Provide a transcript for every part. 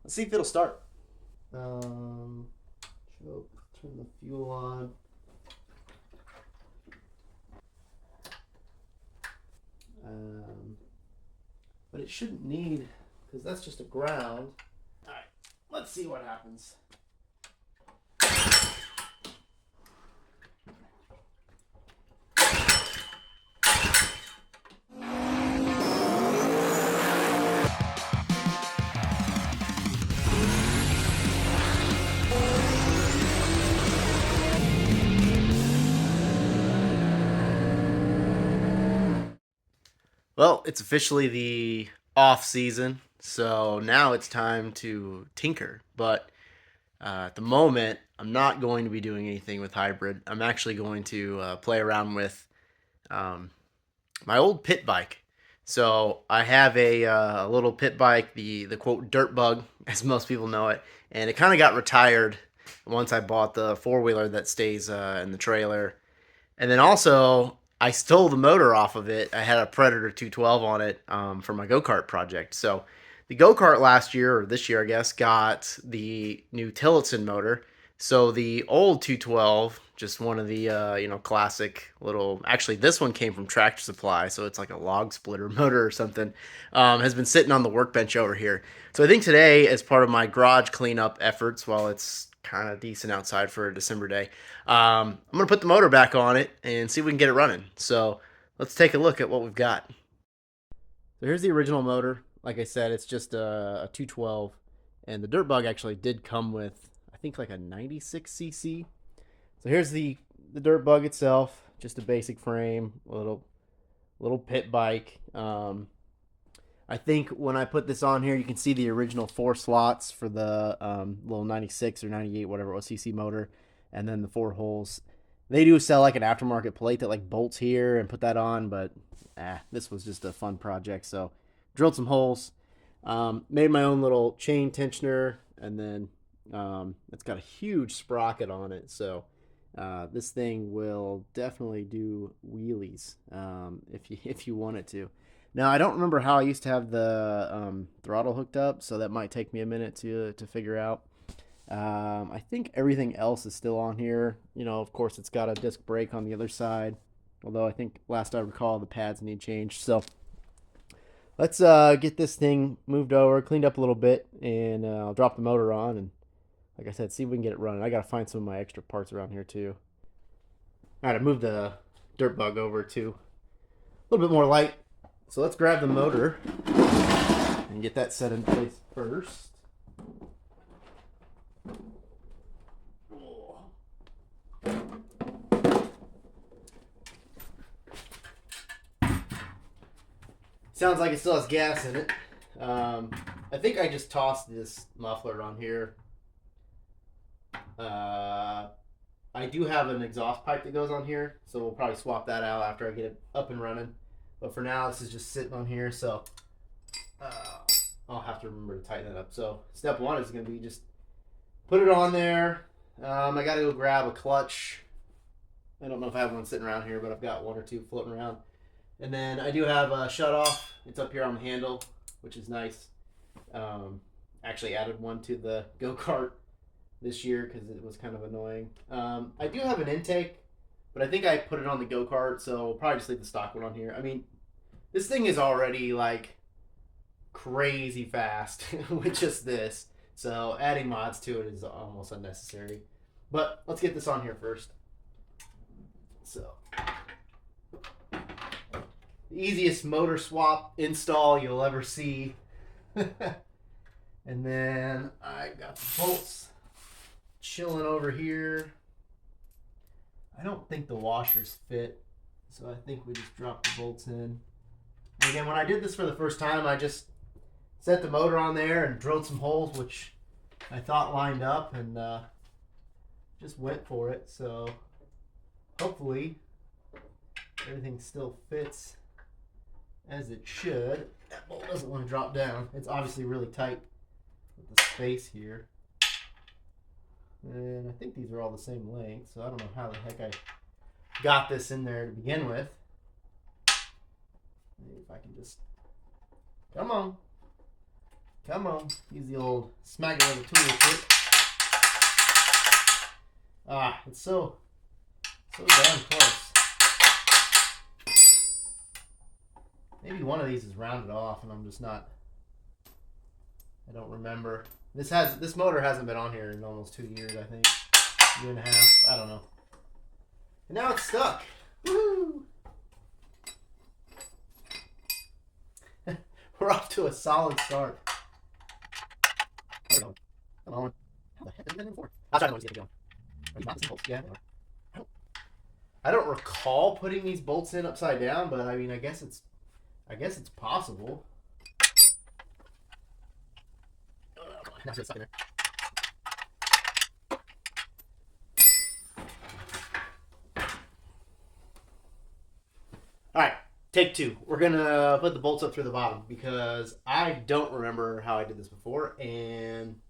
Let's see if it'll start. Um, choke, turn the fuel on. Um, but it shouldn't need, because that's just a ground. All right, let's see what happens. Well, it's officially the off season, so now it's time to tinker. But at the moment, I'm not going to be doing anything with hybrid. I'm actually going to play around with um, my old pit bike. So I have a little pit bike, the quote dirt bug, as most people know it, and it kind of got retired once I bought the four wheeler that stays in the trailer. And then also, I stole the motor off of it. I had a Predator 212 on it for my go kart project. So the go kart last year, or this year, I guess, got the new Tillotson motor. So the old 212, just one of the classic little. Actually, this one came from Tractor Supply, so it's like a log splitter motor or something. Has been sitting on the workbench over here. So I think today, as part of my garage cleanup efforts, while it's kind of decent outside for a December day, I'm gonna put the motor back on it and see if we can get it running. So let's take a look at what we've got. So here's the original motor. Like I said, it's just a 212, and the Dirt Bug actually did come with, I think, like a 96 cc. So here's the Dirt Bug itself, just a basic frame, little pit bike. I think when I put this on here, you can see the original four slots for the little 96 or 98, whatever it was, CC motor, and then the four holes. They do sell like an aftermarket plate that like bolts here and put that on, but this was just a fun project. So drilled some holes, made my own little chain tensioner, and then it's got a huge sprocket on it. So this thing will definitely do wheelies if you want it to. Now I don't remember how I used to have the throttle hooked up, so that might take me a minute to figure out. I think everything else is still on here. You know, of course, it's got a disc brake on the other side, although I think last I recall the pads need changed. So let's get this thing moved over, cleaned up a little bit, and I'll drop the motor on and, like I said, see if we can get it running. I gotta find some of my extra parts around here too. All right, I moved the dirt bug over to a little bit more light. So let's grab the motor and get that set in place first. Sounds like it still has gas in it. I think I just tossed this muffler on here. Uh, I do have an exhaust pipe that goes on here, so we'll probably swap that out after I get it up and running. But for now, this is just sitting on here, so uh, I'll have to remember to tighten that up. So step one is going to be just put it on there. I got to go grab a clutch. I don't know if I have one sitting around here, but I've got one or two floating around. And then I do have a shut off. It's up here on the handle, which is nice. Um, Actually added one to the go kart this year because it was kind of annoying. I do have an intake, but I think I put it on the go kart, so we'll probably just leave the stock one on here. I mean, this thing is already like crazy fast with just this, so adding mods to it is almost unnecessary. But let's get this on here first. So, the easiest motor swap install you'll ever see. And then I got the bolts chilling over here. I don't think the washers fit, so I think we just drop the bolts in. And again, when I did this for the first time, I just set the motor on there and drilled some holes, which I thought lined up, and just went for it. So hopefully everything still fits as it should. That bolt doesn't want to drop down. It's obviously really tight with the space here. And I think these are all the same length, so I don't know how the heck I got this in there to begin with. Maybe if I can just... Come on. Come on. Use the old smack it with a tool trick. Ah, it's so damn close. Maybe one of these is rounded off and I'm just not... I don't remember. This motor hasn't been on here in almost 2 years, I think. 1.5 years. I don't know. And now it's stuck. Woo! We're off to a solid start. Come on. How the heck is it in for? I'll try to get it going. Are you not bolts? Yeah. I don't recall putting these bolts in upside down, but I mean, I guess it's possible. Now it's stuck in there. All right, take 2. We're gonna put the bolts up through the bottom because I don't remember how I did this before, and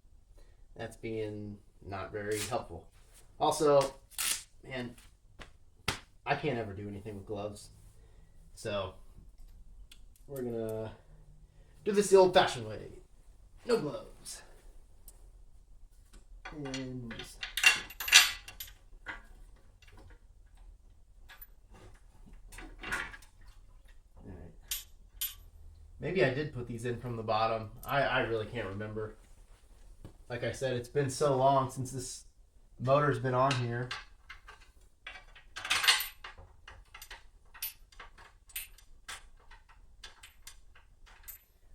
that's being not very helpful. Also, man, I can't ever do anything with gloves, so we're gonna do this the old-fashioned way. No gloves. And just... Alright. Maybe I did put these in from the bottom. I really can't remember. Like I said, it's been so long since this motor's been on here.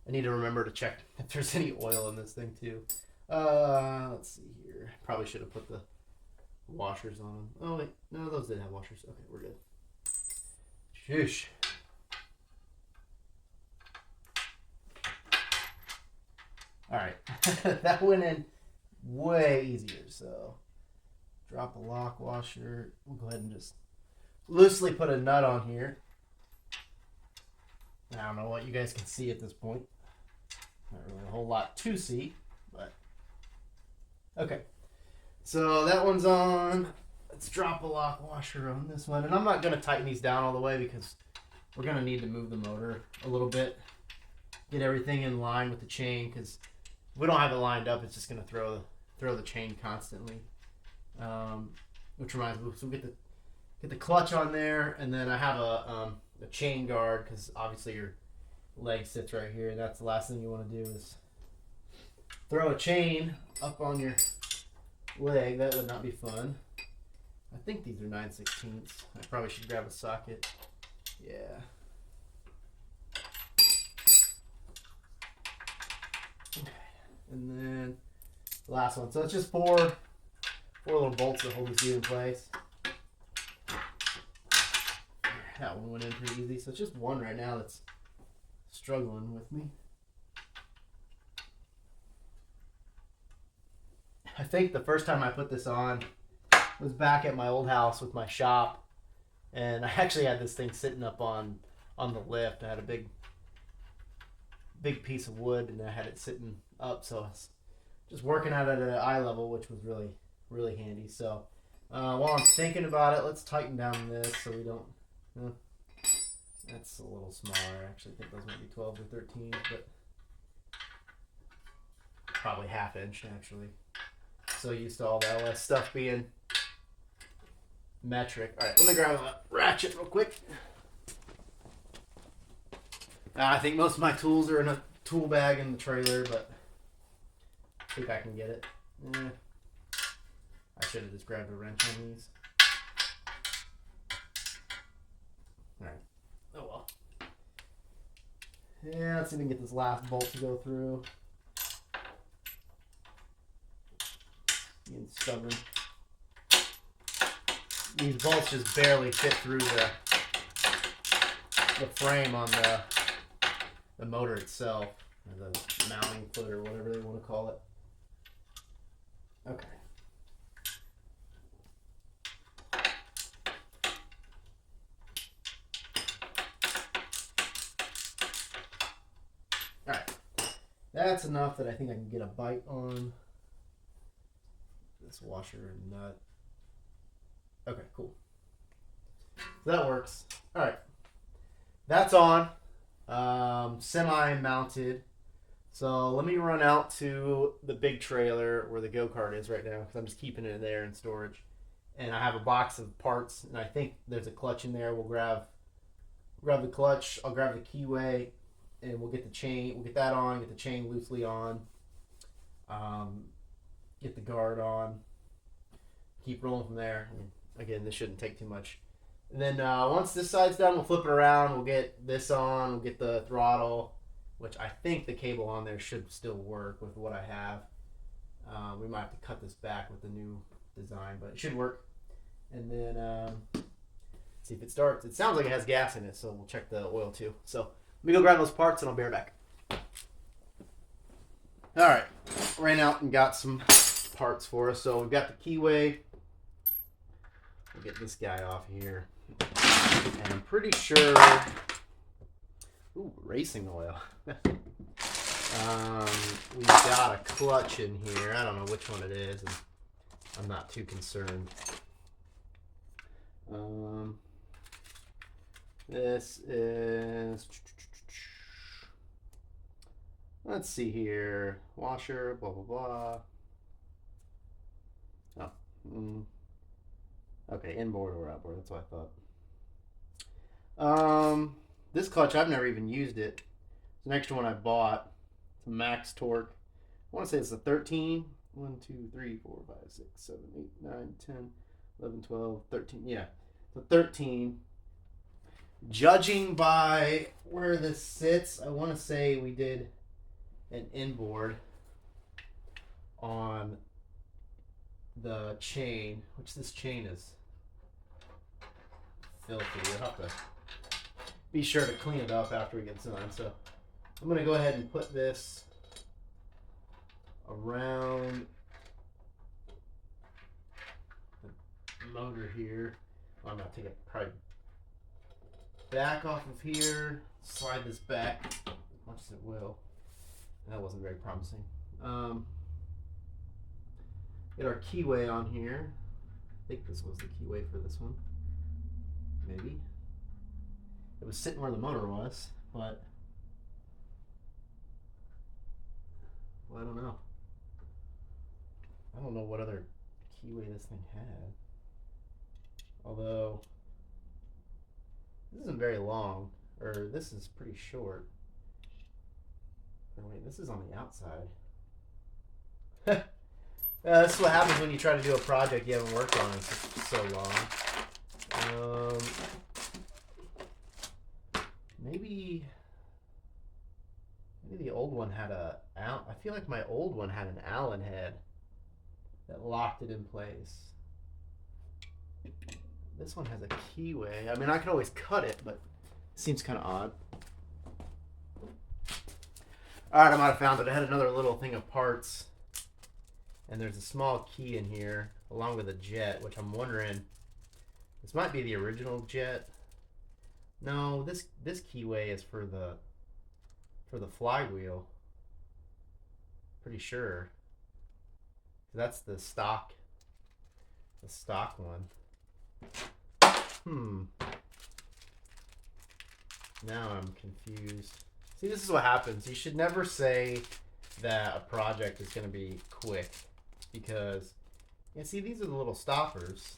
I need to remember to check if there's any oil in this thing too. Let's see here. Probably should have put the washers on them. Oh wait, no, those did have washers. Okay, we're good. Shoosh. All right, that went in way easier. So drop a lock washer. We'll go ahead and just loosely put a nut on here. I don't know what you guys can see at this point. Not really a whole lot to see, but okay. So that one's on. Let's drop a lock washer on this one. And I'm not going to tighten these down all the way because we're going to need to move the motor a little bit. Get everything in line with the chain because if we don't have it lined up, it's just going to throw the chain constantly. Which reminds me, so we'll get the clutch on there, and then I have a chain guard because obviously your leg sits right here, and that's the last thing you want to do is throw a chain up on your leg. That would not be fun. I think these are 9/16. I probably should grab a socket. Yeah. Okay. And then the last one. So it's just four little bolts that hold this gear in place. That one went in pretty easy. So it's just one right now that's struggling with me. I think the first time I put this on was back at my old house with my shop, and I actually had this thing sitting up on the lift. I had a big piece of wood, and I had it sitting up, so I was just working at it at eye level, which was really, really handy. So while I'm thinking about it, let's tighten down this so we don't... that's a little smaller. I actually think those might be 12 or 13, but probably 1/2 inch actually. So used to all the LS stuff being metric. All right, let me grab a ratchet real quick. I think most of my tools are in a tool bag in the trailer, but I think I can get it. I should have just grabbed a wrench on these. All right. Oh well. Yeah, let's see if we can get this last bolt to go through. Being stubborn. These bolts just barely fit through the frame on the motor itself, or the mounting foot, or whatever they want to call it. Okay. Alright. That's enough that I think I can get a bite on this washer and nut. Okay, cool. So that works. Alright. That's on. Semi-mounted. So let me run out to the big trailer where the go-kart is right now because I'm just keeping it there in storage. And I have a box of parts, and I think there's a clutch in there. We'll grab the clutch. I'll grab the keyway, and we'll get the chain. We'll get that on. Get the chain loosely on. Get the guard on. Keep rolling from there. Again, this shouldn't take too much. And then once this side's done, we'll flip it around. We'll get this on. We'll get the throttle, which I think the cable on there should still work with what I have. We might have to cut this back with the new design, but it should work. And then see if it starts. It sounds like it has gas in it, so we'll check the oil too. So let me go grab those parts and I'll be right back. All right, ran out and got some parts for us. So we've got the keyway. We'll get this guy off here. And I'm pretty sure... Ooh, racing oil. We've got a clutch in here. I don't know which one it is, and I'm not too concerned. This is... Let's see here. Washer, blah, blah, blah. Oh. Okay, inboard or outboard. That's what I thought. This clutch, I've never even used it. It's an extra one I bought. It's a max torque. I want to say it's a 13. 1, 2, 3, 4, 5, 6, 7, 8, 9, 10, 11, 12, 13. Yeah, it's a 13. Judging by where this sits, I want to say we did an inboard on the chain, which this chain is filthy. We'll have to be sure to clean it up after we get done. So I'm going to go ahead and put this around the motor here. Well, I'm going to take it probably back off of here, slide this back as much as it will. That wasn't very promising. Get our keyway on here. I think this was the keyway for this one. Maybe. It was sitting where the motor was, but well, I don't know. I don't know what other keyway this thing had. Although this isn't very long, or this is pretty short. Or wait, this is on the outside. This is what happens when you try to do a project you haven't worked on in so long. Maybe the old one had I feel like my old one had an Allen head that locked it in place. This one has a keyway. I mean, I could always cut it, but it seems kind of odd. All right, I might have found it. I had another little thing of parts, and there's a small key in here along with a jet, which I'm wondering, this might be the original jet. No, this keyway is for the flywheel. Pretty sure. That's the stock one. Now I'm confused. See, this is what happens. You should never say that a project is going to be quick, because see, these are the little stoppers.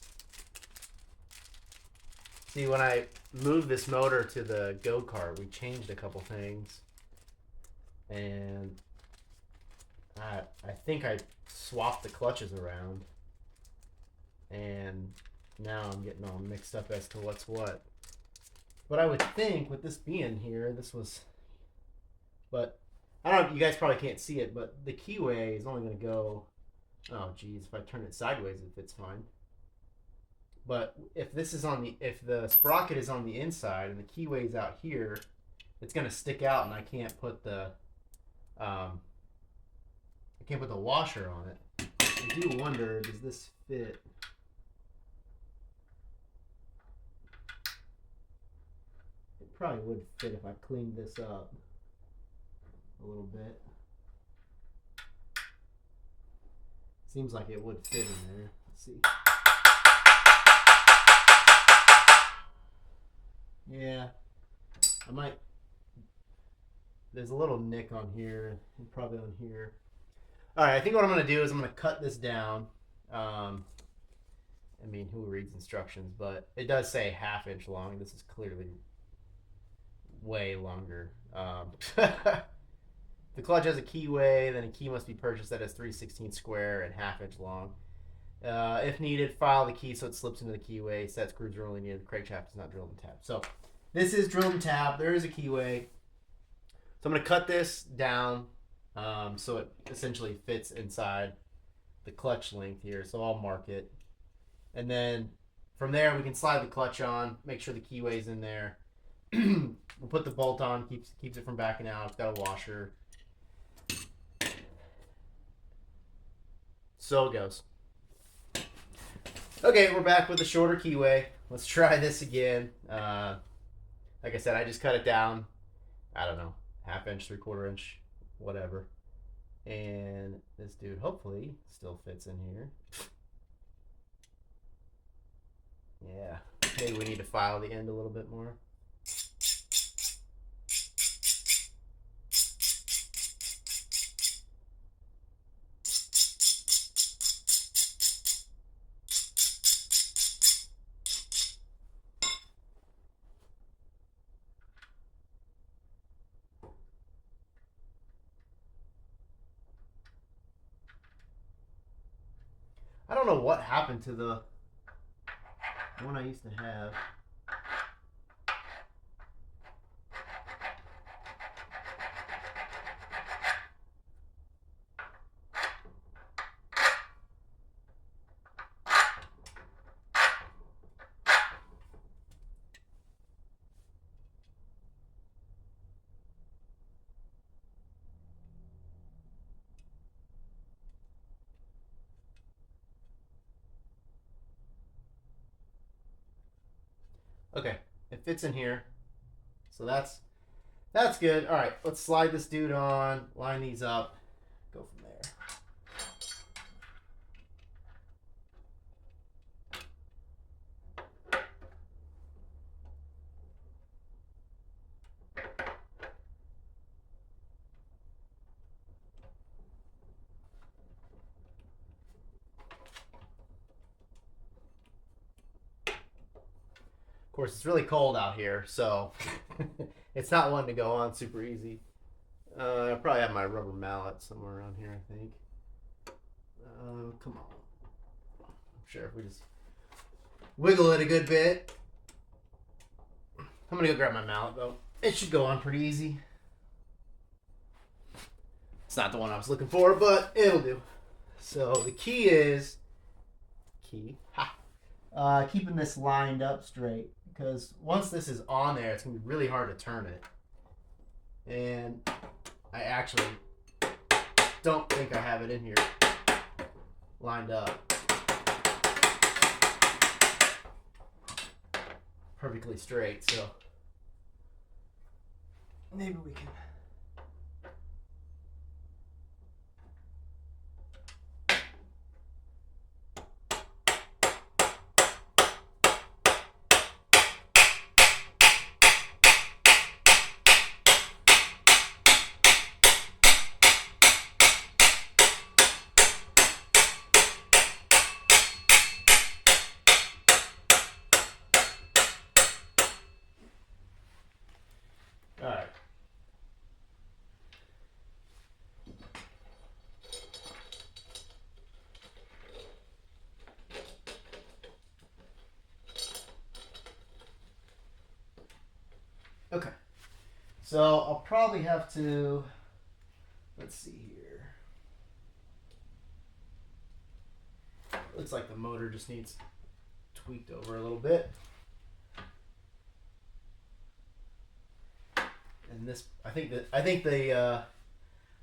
See, when I moved this motor to the go-kart, we changed a couple things, and I think I swapped the clutches around, and now I'm getting all mixed up as to what's what. But I would think with this being here, this was, but I don't know, you guys probably can't see it, but the keyway is only going to go, oh geez, if I turn it sideways it fits fine. But if this is if the sprocket is on the inside and the keyway is out here, it's going to stick out, and I can't put the washer on it. I do wonder, does this fit? It probably would fit if I cleaned this up a little bit. Seems like it would fit in there. Let's see. Yeah, I might there's a little nick on here, and probably on here. All right, I think what I'm going to do is I'm going to cut this down. I mean, who reads instructions? But it does say 1/2 inch long. This is clearly way longer. The clutch has a keyway, then a key must be purchased that is 3/16 square and 1/2 inch long. If needed, file the key so it slips into the keyway. Set screws are only needed. The crankshaft is not drilled and tapped. So this is drilled and tapped. There is a keyway. So I'm going to cut this down so it essentially fits inside the clutch length here. So I'll mark it. And then from there, we can slide the clutch on, make sure the keyway's in there. We'll put the bolt on, keeps it from backing out. It's got a washer. So it goes. Okay, we're back with a shorter keyway. Let's try this again. Like I said, I just cut it down. I don't know, 1/2 inch, 3/4 inch, whatever. And this dude hopefully still fits in here. Yeah, maybe we need to file the end a little bit more. I don't know what happened to the one I used to have. Okay, it fits in here. So that's good. All right, let's slide this dude on, line these up, go from there. Of course, it's really cold out here, so it's not one to go on super easy. I probably have my rubber mallet somewhere around here, I think. Come on. I'm sure if we just wiggle it a good bit. I'm going to go grab my mallet, though. It should go on pretty easy. It's not the one I was looking for, but it'll do. So the key is keeping this lined up straight. Because once this is on there, it's going to be really hard to turn it. And I actually don't think I have it in here lined up perfectly straight. So maybe we can... All right. Okay. So I'll probably have to, let's see here. Looks like the motor just needs tweaked over a little bit. And this, I think the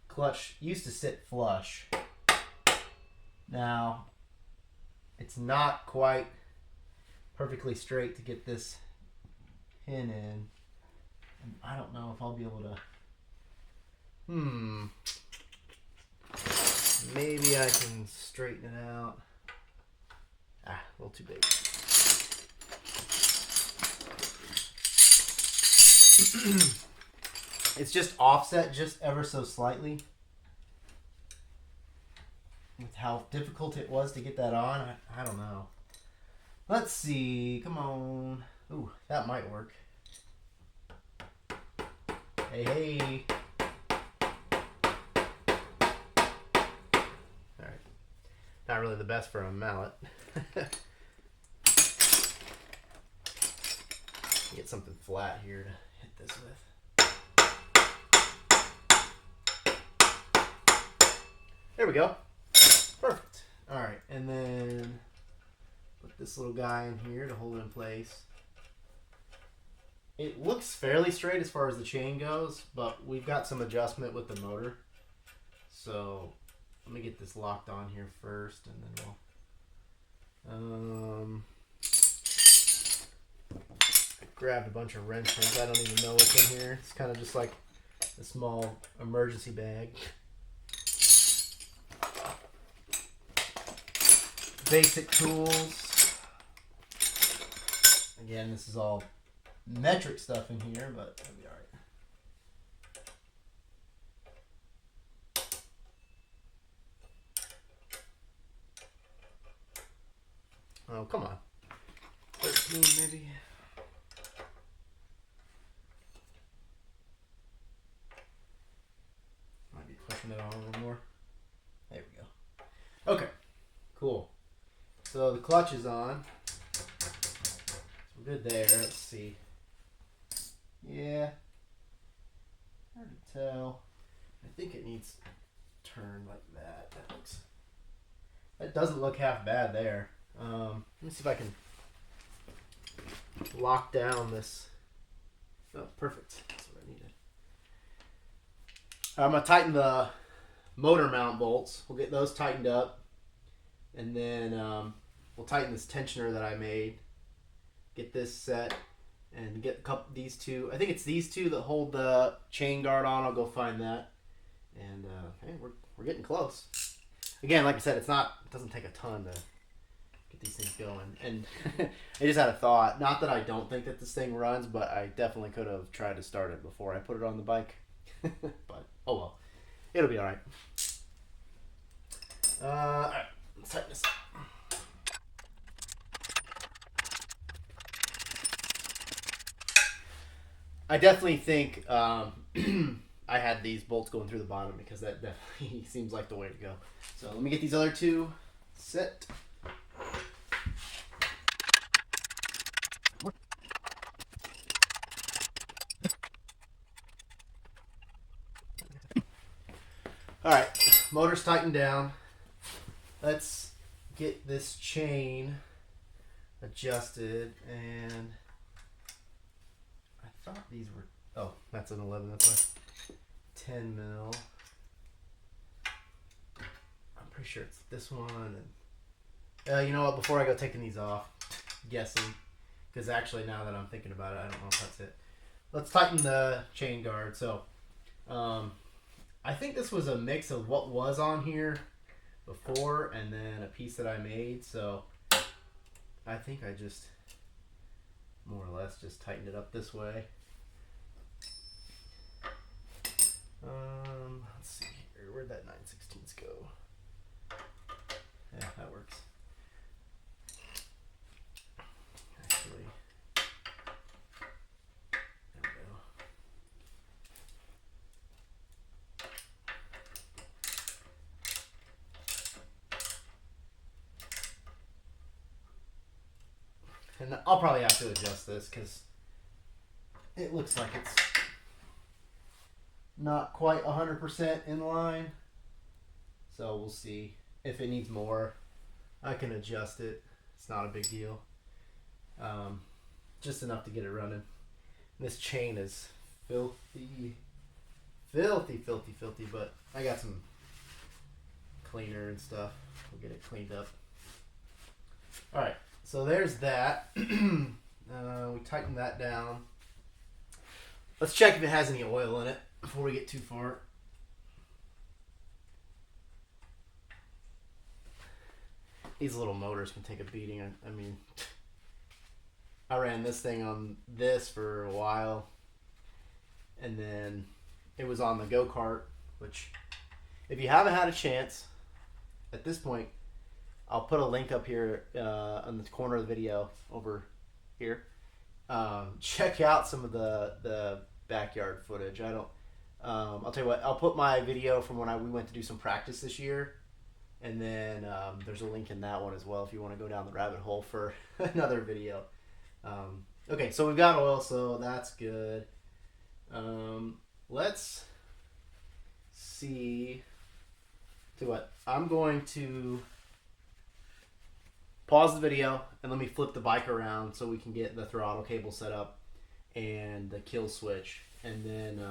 clutch used to sit flush. Now, it's not quite perfectly straight to get this pin in. And I don't know if I'll be able to. Maybe I can straighten it out. A little too big. It's just offset just ever so slightly. With how difficult it was to get that on, I don't know. Let's see. Come on. Ooh, that might work. Hey, hey. Alright. Not really the best for a mallet. Get something flat here to hit this with. There we go. Perfect. Alright, and then put this little guy in here to hold it in place. It looks fairly straight as far as the chain goes, but we've got some adjustment with the motor. So let me get this locked on here first, and then we'll... I grabbed a bunch of wrenches. I don't even know what's in here. It's kind of just like a small emergency bag. Basic tools. Again, this is all metric stuff in here, but it'll be alright. Oh, come on. 13 maybe. Might be pushing it on a little more. There we go. Okay, cool. So the clutch is on. So we're good there. Let's see. Yeah. Hard to tell. I think it needs to turn like that. That doesn't look half bad there. Let me see if I can lock down this. Oh, perfect. That's what I needed. I'm going to tighten the motor mount bolts. We'll get those tightened up. And then we'll tighten this tensioner that I made. Get this set. And get these two. I think it's these two that hold the chain guard on. I'll go find that. And hey, we're getting close. Again, like I said, it doesn't take a ton to get these things going. And I just had a thought. Not that I don't think that this thing runs, but I definitely could have tried to start it before I put it on the bike. But oh well, it'll be all right. All right, let's tighten this up. I definitely think I had these bolts going through the bottom because that definitely seems like the way to go. So let me get these other two set. Alright, motor's tightened down. Let's get this chain adjusted, and I thought these were, oh, that's an 11, that's a 10 mil. I'm pretty sure it's this one, and you know what, before I go taking these off, guessing, because actually now that I'm thinking about it, I don't know if that's it. Let's tighten the chain guard. So I think this was a mix of what was on here before and then a piece that I made, so I think I just more or less just tightened it up this way. Let's see here, where'd that 9/16 go? Yeah, that works. Actually, there we go. And I'll probably have to adjust this because it looks like it's not quite 100% in line. So we'll see. If it needs more, I can adjust it. It's not a big deal. Just enough to get it running. This chain is filthy, but I got some cleaner and stuff. We'll get it cleaned up. Alright, so there's that. We tightened that down. Let's check if it has any oil in it before we get too far. These little motors can take a beating. I mean, I ran this thing on this for a while, and then it was on the go-kart, which if you haven't had a chance at this point, I'll put a link up here on the corner of the video over here. Check out some of the backyard footage. I don't. I'll tell you what. I'll put my video from when we went to do some practice this year, and then there's a link in that one as well if you want to go down the rabbit hole for another video. Okay, so we've got oil, so that's good. Let's see. Tell you what. I'm going to pause the video and let me flip the bike around so we can get the throttle cable set up and the kill switch, and then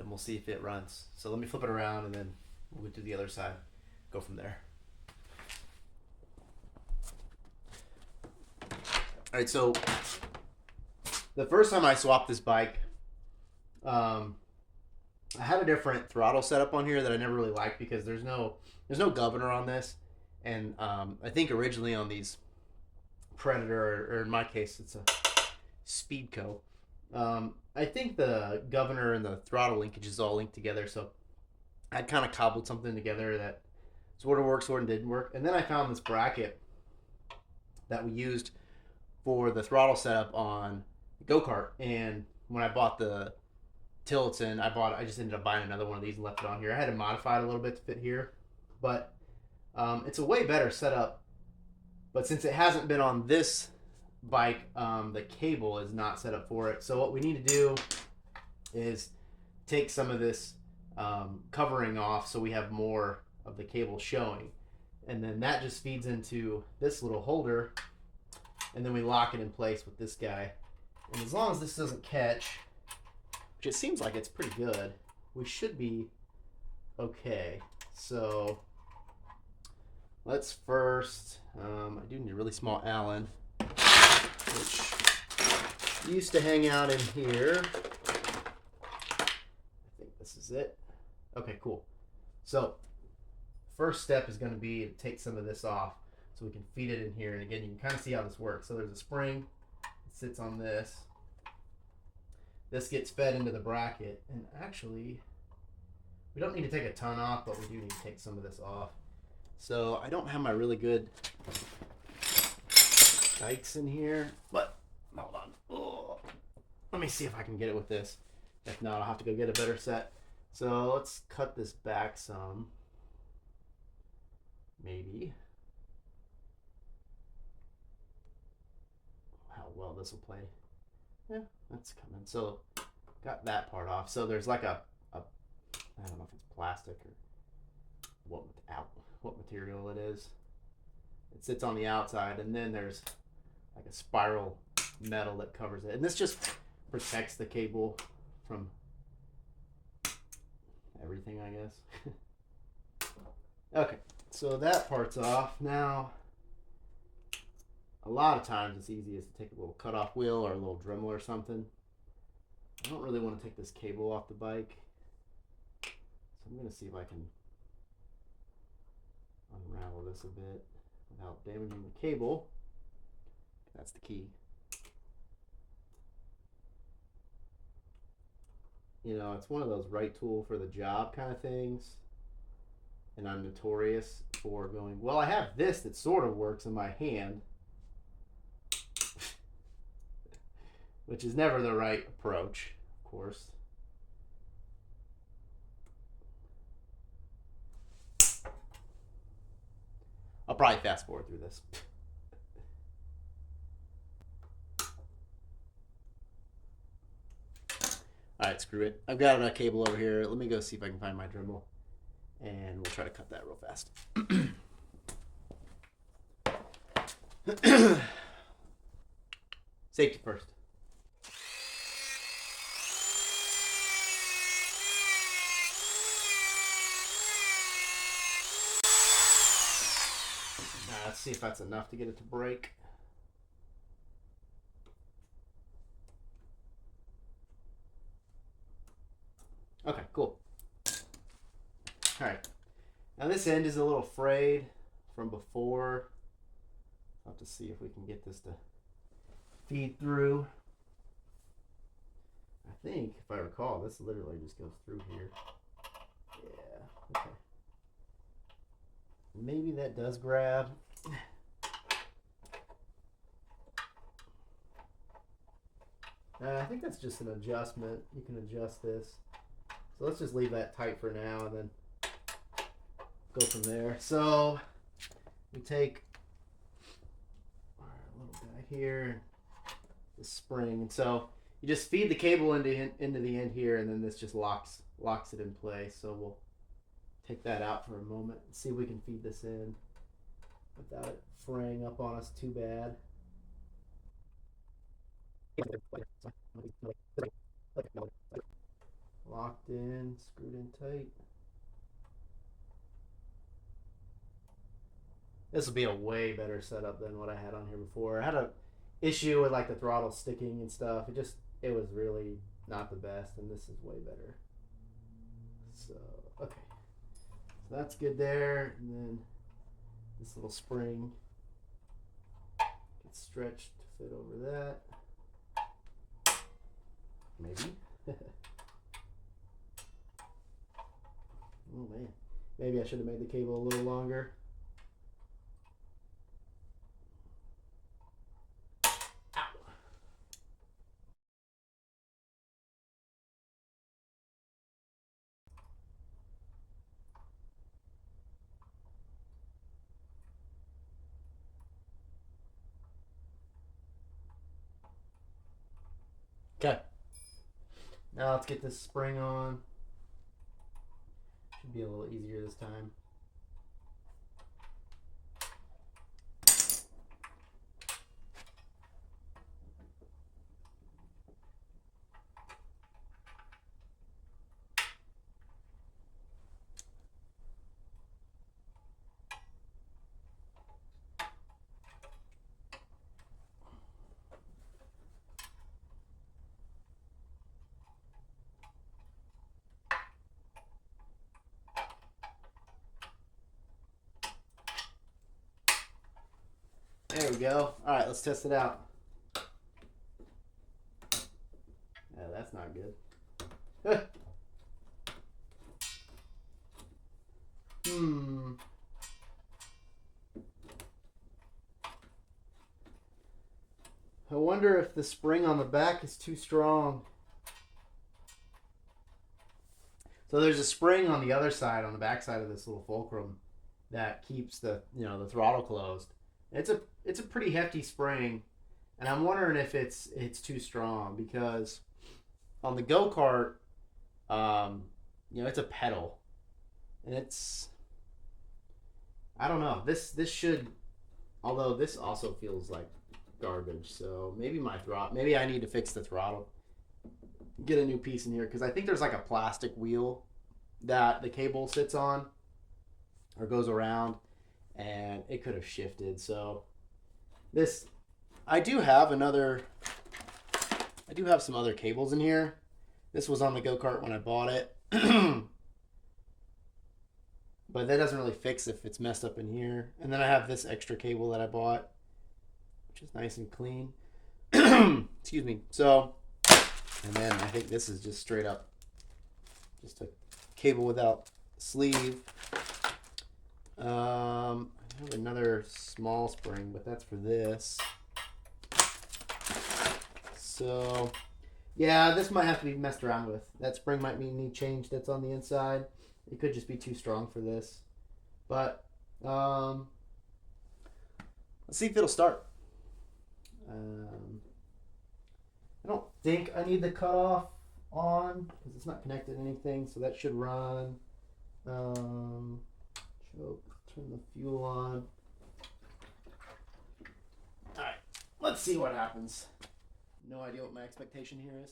we'll see if it runs. So let me flip it around and then we'll go to the other side, go from there. All right, so the first time I swapped this bike, I had a different throttle setup on here that I never really liked because there's no governor on this. And I think originally on these Predator, or in my case, it's a Speedco. I think the governor and the throttle linkage is all linked together. So I kind of cobbled something together that sort of worked, sort of didn't work. And then I found this bracket that we used for the throttle setup on the go-kart. And when I bought the Tillotson, I just ended up buying another one of these and left it on here. I had to modify it a little bit to fit here, but it's a way better setup. But since it hasn't been on this bike, the cable is not set up for it. So what we need to do is take some of this covering off so we have more of the cable showing. And then that just feeds into this little holder, and then we lock it in place with this guy. And as long as this doesn't catch, which it seems like it's pretty good, we should be okay. So let's first, I do need a really small Allen, which used to hang out in here. I think this is it. Okay, cool. So first step is going to be to take some of this off so we can feed it in here. And again, you can kind of see how this works. So there's a spring that sits on this. This gets fed into the bracket. And actually, we don't need to take a ton off, but we do need to take some of this off. So I don't have my really good dikes in here, but hold on. Oh, let me see if I can get it with this. If not, I'll have to go get a better set. So let's cut this back some. Maybe. How well this will play. Yeah, that's coming. So got that part off. So there's like a I don't know if it's plastic or what material it is. It sits on the outside, and then there's like a spiral metal that covers it. And this just protects the cable from everything, I guess. Okay, so that part's off. Now, a lot of times it's easiest to take a little cutoff wheel or a little Dremel or something. I don't really want to take this cable off the bike. So I'm going to see if I can unravel this a bit without damaging the cable. That's the key. You know, it's one of those right tool for the job kind of things. And I'm notorious for going, well, I have this that sort of works in my hand. Which is never the right approach, of course. I'll probably fast forward through this. Alright, screw it. I've got a cable over here. Let me go see if I can find my Dremel. And we'll try to cut that real fast. Safety first. Let's see if that's enough to get it to break. Okay, cool. All right. Now this end is a little frayed from before. I'll have to see if we can get this to feed through. I think, if I recall, this literally just goes through here. Yeah, okay. Maybe that does grab. I think that's just an adjustment. You can adjust this. So let's just leave that tight for now and then go from there. So we take our little guy here, the spring. So you just feed the cable into the end here, and then this just locks it in place. So we'll take that out for a moment and see if we can feed this in without it fraying up on us too bad. Locked in, screwed in tight. This will be a way better setup than what I had on here before. I had a issue with like the throttle sticking and stuff. It was really not the best, and this is way better. So okay, so that's good there, and then this little spring gets stretched to fit over that. Maybe. Oh man, maybe I should have made the cable a little longer. Okay. Now let's get this spring on. Should be a little easier this time. There we go. All right, let's test it out. Yeah, that's not good. I wonder if the spring on the back is too strong. So there's a spring on the other side, on the back side of this little fulcrum, that keeps the the throttle closed. It's a pretty hefty spring, and I'm wondering if it's too strong because on the go-kart, it's a pedal, and I don't know. This should, although this also feels like garbage. So maybe I need to fix the throttle, get a new piece in here, because I think there's like a plastic wheel that the cable sits on or goes around, and it could have shifted. So this, I do have some other cables in here. This was on the go-kart when I bought it. But that doesn't really fix if it's messed up in here. And then I have this extra cable that I bought, which is nice and clean. Excuse me. So, and then I think this is just straight up just a cable without sleeve. I have another small spring, but that's for this. So, yeah, this might have to be messed around with. That spring might need change that's on the inside. It could just be too strong for this. But, let's see if it'll start. I don't think I need the cutoff on because it's not connected to anything, so that should run. Choke, turn the fuel on. Alright, let's see what happens. No idea what my expectation here is.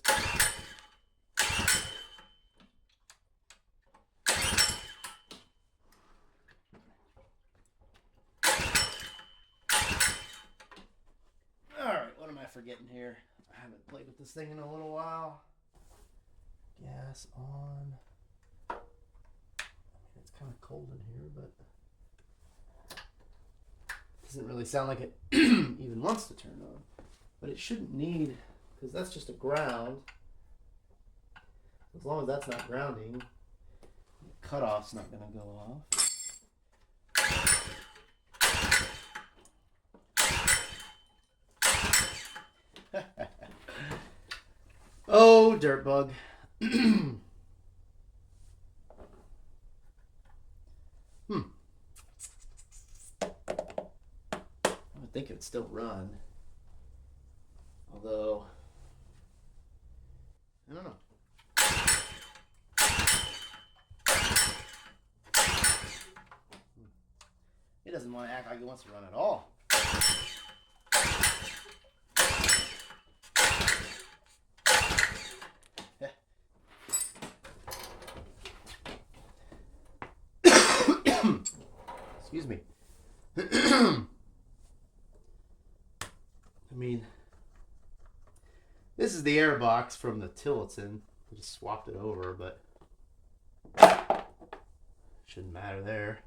Alright, what am I forgetting here? I haven't played with this thing in a little while. Gas on. I mean, it's kind of cold in here, but doesn't really sound like it even wants to turn on. But it shouldn't need, because that's just a ground. As long as that's not grounding, the cutoff's not going to go off. Oh, dirt bug. I would think it would still run. Although, I don't know. It doesn't want to act like it wants to run at all. Excuse me. I mean, this is the air box from the Tillotson. I just swapped it over, but shouldn't matter there.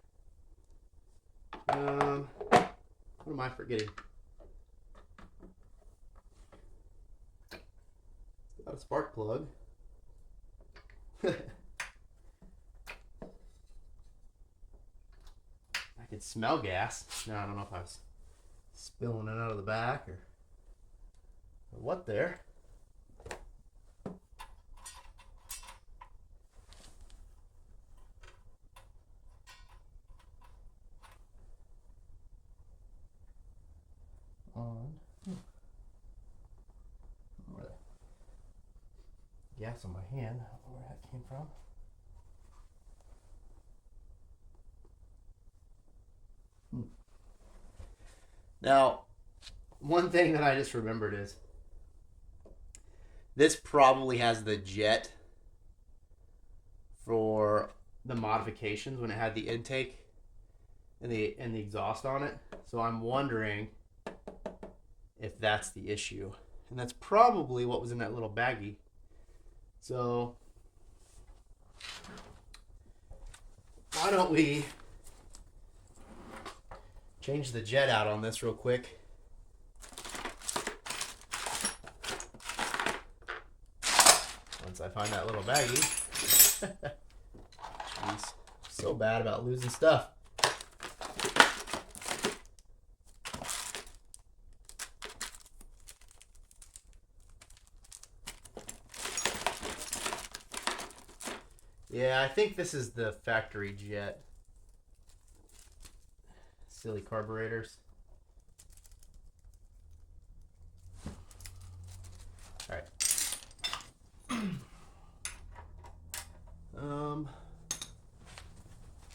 What am I forgetting? Got a spark plug. I could smell gas. Now I don't know if I was spilling it out of the back or what there. On. Gas on my hand. I don't know where that came from. Now, one thing that I just remembered is this probably has the jet for the modifications when it had the intake and the exhaust on it. So I'm wondering if that's the issue. And that's probably what was in that little baggie. So why don't we change the jet out on this real quick. Once I find that little baggie. Jeez, so bad about losing stuff. Yeah, I think this is the factory jet. Silly carburetors. All right.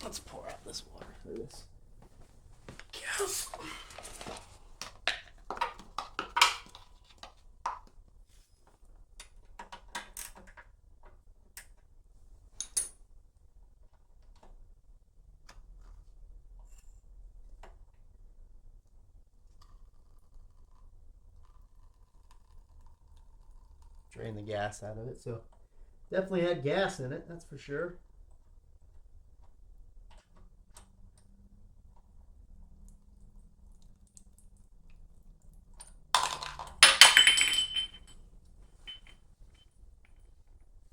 Let's pour out this water through this. Yes. Drain the gas out of it. So definitely had gas in it, that's for sure.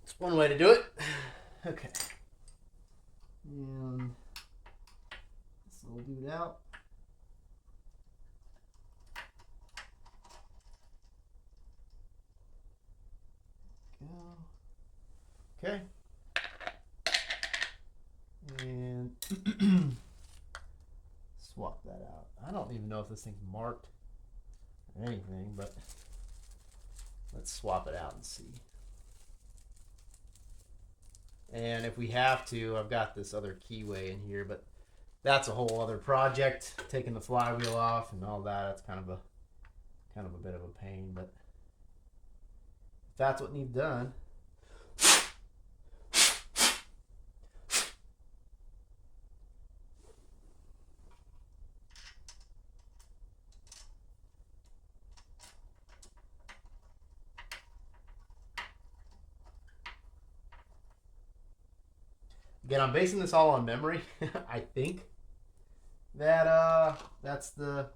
That's one way to do it. Okay. And this little dude out. Okay. And swap that out. I don't even know if this thing's marked or anything, but let's swap it out and see. And if we have to, I've got this other keyway in here, but that's a whole other project. Taking the flywheel off and all that, that's kind of a bit of a pain, but if that's what needs done. Again, I'm basing this all on memory. I think that that's the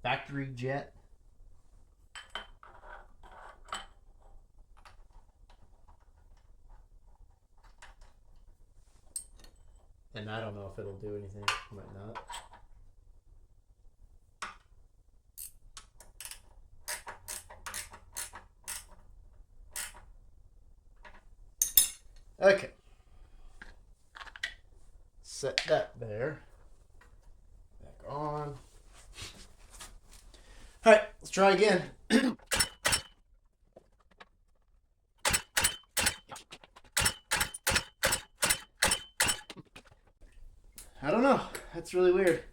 factory jet. And I don't know if it'll do anything. Might not. Okay. Set that there. Back on. All right, let's try again. I don't know. That's really weird.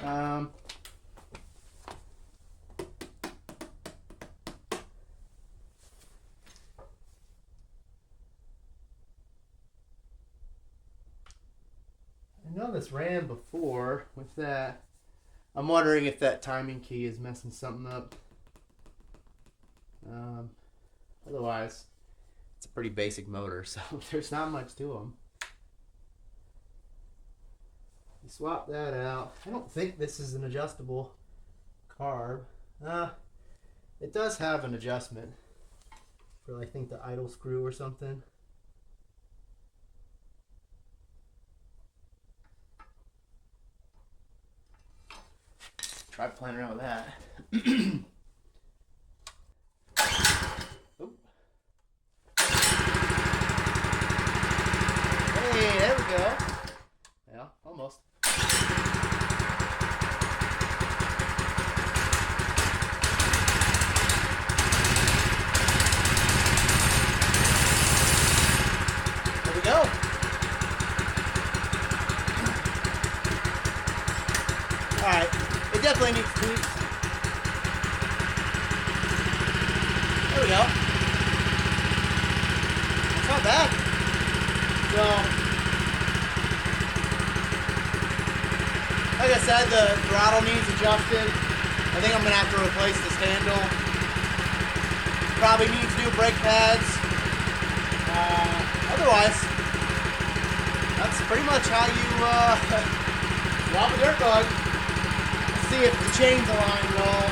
I know this ran before with that. I'm wondering if that timing key is messing something up. Otherwise, it's a pretty basic motor, so there's not much to them. You swap that out. I don't think this is an adjustable carb. It does have an adjustment for, I think, the idle screw or something. Try playing around with that. Hey, there we go. Yeah, almost. There we go. Alright, it definitely needs tweaks. There we go. It's not bad. So, like I said, the throttle needs adjusted. I think I'm going to have to replace this handle. Probably needs new brake pads. Otherwise, that's pretty much how you swap a dirt bug. Let's see if the chains align well.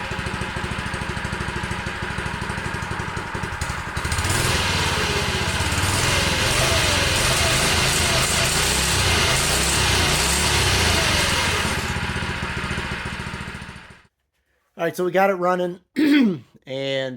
All right, so we got it running, and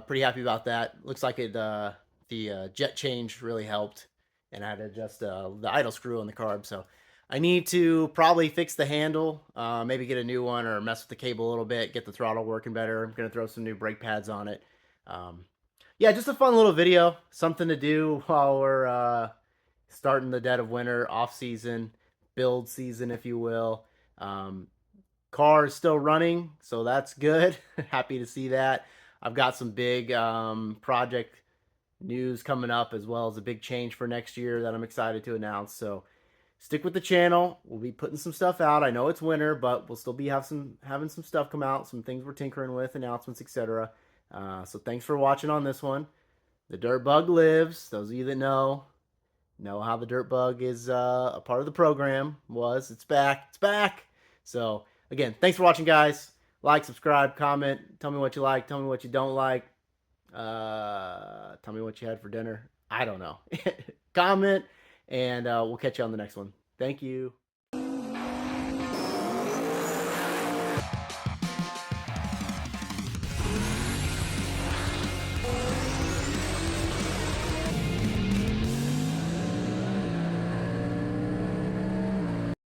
pretty happy about that. Looks like it the jet change really helped, and I had to adjust the idle screw on the carb. So I need to probably fix the handle, maybe get a new one or mess with the cable a little bit, get the throttle working better. I'm gonna throw some new brake pads on it. Yeah, just a fun little video, something to do while we're starting the dead of winter, off season, build season, if you will. Car is still running, so that's good. Happy to see that. I've got some big project news coming up, as well as a big change for next year that I'm excited to announce. So stick with the channel. We'll be putting some stuff out. I know it's winter, but we'll still be having some stuff come out, some things we're tinkering with, announcements, etc. So thanks for watching on this one. The Dirt Bug lives. Those of you that know how the Dirt Bug is a part of the program. It's back. It's back. So again, thanks for watching, guys. Like, subscribe, comment. Tell me what you like. Tell me what you don't like. Tell me what you had for dinner. I don't know. Comment, and we'll catch you on the next one. Thank you.